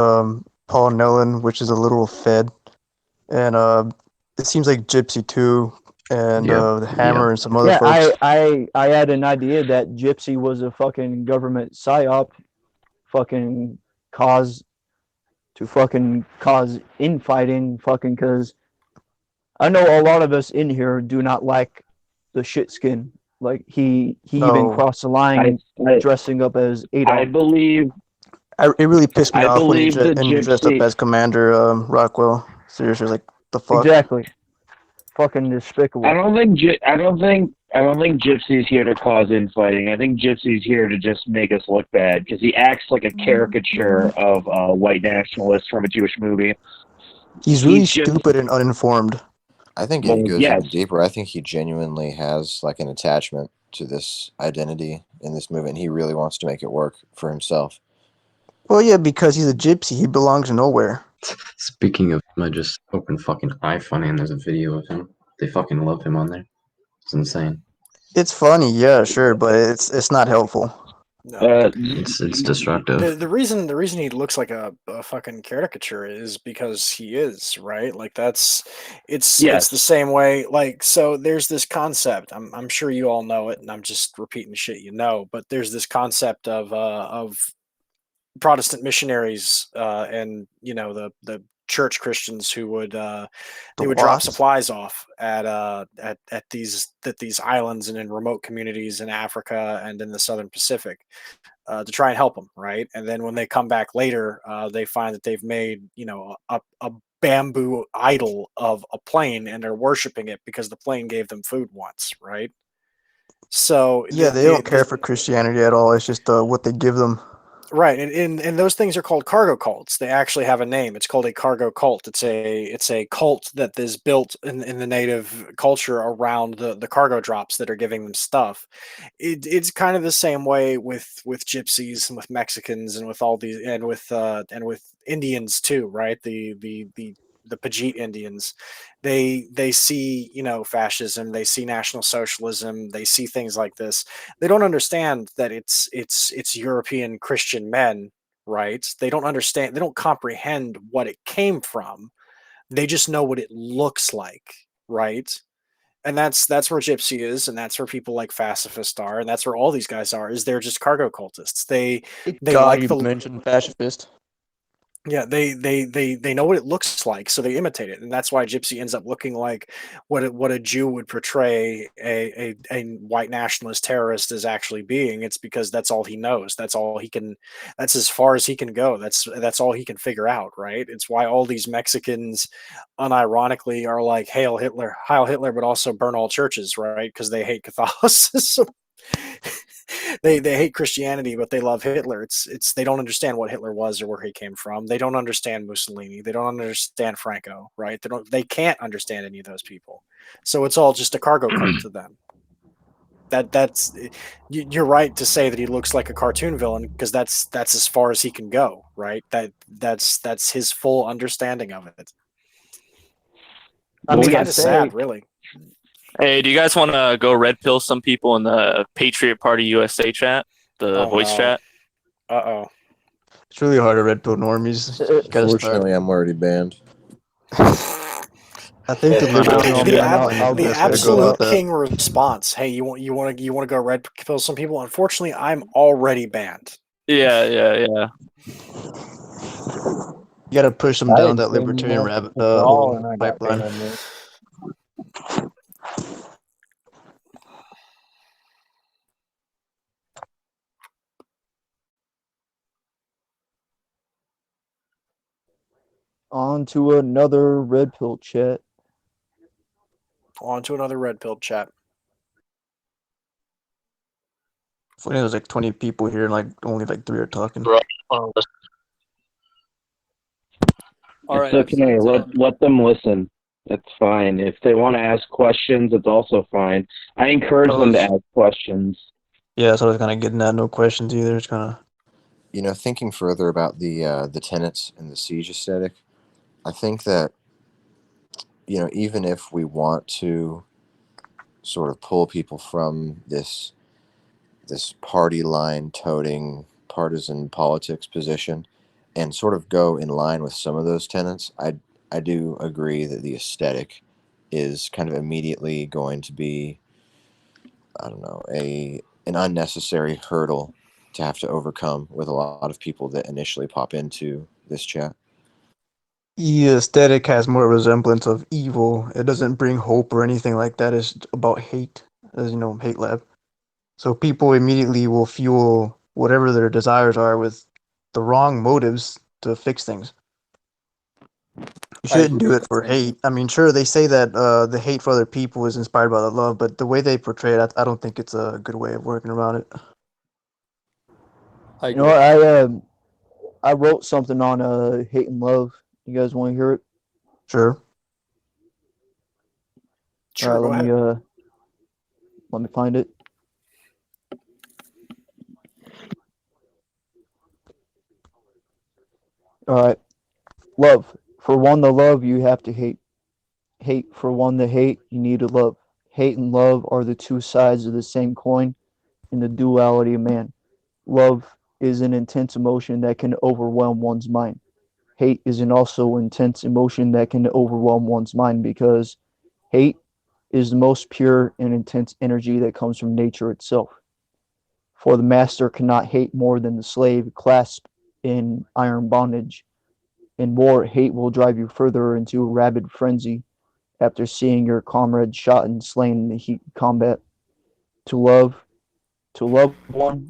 Paul Nellen, which is a literal Fed, and it seems like Gypsy too, and Yep. the Yep. Hammer and some other Yeah, folks. I had an idea that Gypsy was a fucking government psyop, fucking cause to fucking cause infighting, fucking because I know a lot of us in here do not like the shit skin. Like he even No, crossed the I, line I dressing up as I Adolf. believe it really pissed me I off when believe the he dressed up gypsy. as Commander Rockwell. Seriously, like the fuck. Exactly. Fucking I despicable. don't think I don't think Gypsy's here to cause infighting. I think Gypsy's here to just make us look bad because he acts like a caricature of a white nationalist from a Jewish movie. He's really He's just stupid and uninformed. I think well, it goes yes, even deeper. I think he genuinely has like an attachment to this identity in this movie, and he really wants to make it work for himself. Well, yeah, because he's a gypsy. He belongs nowhere. Speaking of him, I just opened fucking iFunny and there's a video of him. They fucking love him on there. It's insane. It's funny, yeah, sure, but it's not helpful. No. It's destructive. The reason he looks like a fucking caricature is because he is, right? Like it's the yes. same way. Like, so there's this concept. I'm sure you all know it, and I'm just repeating shit you know. But there's this concept of Protestant missionaries, and the church Christians who would The they would drop wasps. supplies off at these islands and in remote communities in Africa and in the Southern Pacific, to try and help them, right? And then when they come back later, they find that they've made a bamboo idol of a plane, and they're worshiping it because the plane gave them food once, right? So Yeah, they don't care for Christianity at all. It's just what they give them. right, and those things are called cargo cults. They actually have a name. It's called a cargo cult. It's a cult that is built in the native culture around the cargo drops that are giving them stuff. It's kind of the same way with gypsies and with Mexicans and with all these and with Indians too, right? The Pajit Indians, they see fascism, they see National Socialism, they see things like this. They don't understand that it's European Christian men, right? They don't understand, they don't comprehend what it came from. They just know what it looks like, right? And that's where Gypsy is, and that's where people like Pacifist are, and that's where all these guys are. Is they're just cargo cultists. Thank They God like you the mentioned pacifist. yeah, they know what it looks like, so they imitate it, and that's why Gypsy ends up looking like what a Jew would portray a white nationalist terrorist as actually being. It's because that's all he knows. That's all he can. That's as far as he can go. That's all he can figure out. Right? It's why all these Mexicans, unironically, are like Heil Hitler, but also burn all churches, right? Because they hate Catholicism. They hate Christianity, but they love Hitler. It's they don't understand what Hitler was or where he came from. They don't understand Mussolini. They don't understand Franco, right? They can't understand any of those people. So it's all just a cargo cult to them. That's you're right to say that he looks like a cartoon villain because that's as far as he can go, right? That's his full understanding of it. I It's Well, mean, kind to of yes. sad, say really. Hey, do you guys want to go red pill some people in the Patriot Party USA chat, the Oh voice no. chat? Uh It's really hard to red pill normies. You gotta start. Fortunately, I'm already banned. oh. I think the I don't know, libertarian the man. path ab- might be I'll the the go best way to check go it about absolute out. that. king response. Hey, you want to go red pill some people? Unfortunately, I'm already banned. Yeah, yeah, yeah. You gotta push them I down didn't that say libertarian much rabbit at all, hole and I got pipeline. banned. On to another red pill chat. On to another red pill chat. Funny, there's like 20 people here and like only like 3 are talking. All It's right. okay. Let them listen. It's fine. If they want to ask questions, it's also fine. I encourage them to ask questions. Yeah, so I was kind of getting at no questions either. It's kind of Thinking further about the tenets and the siege aesthetic, I think that even if we want to sort of pull people from this party line toting partisan politics position, and sort of go in line with some of those tenets, I do agree that the aesthetic is kind of immediately going to be, I don't know, an unnecessary hurdle to have to overcome with a lot of people that initially pop into this chat. The aesthetic has more resemblance of evil. It doesn't bring hope or anything like that. It's about hate, as you know, hate lab. So people immediately will fuel whatever their desires are with the wrong motives to fix things. You I shouldn't do agree. it for hate. I mean, sure, they say that the hate for other people is inspired by the love, but the way they portray it, I don't think it's a good way of working around it. I You know agree. what? I wrote something on hate and love. You guys want to hear it? Sure. All Sure, right, go ahead. let me find it. All right. Love. For one to love, you have to hate. Hate. For one to hate, you need to love. Hate and love are the two sides of the same coin in the duality of man. Love is an intense emotion that can overwhelm one's mind. Hate is an also intense emotion that can overwhelm one's mind because hate is the most pure and intense energy that comes from nature itself. For the master cannot hate more than the slave clasped in iron bondage. In war, hate will drive you further into a rabid frenzy after seeing your comrade shot and slain in the heat of combat. To love, to love one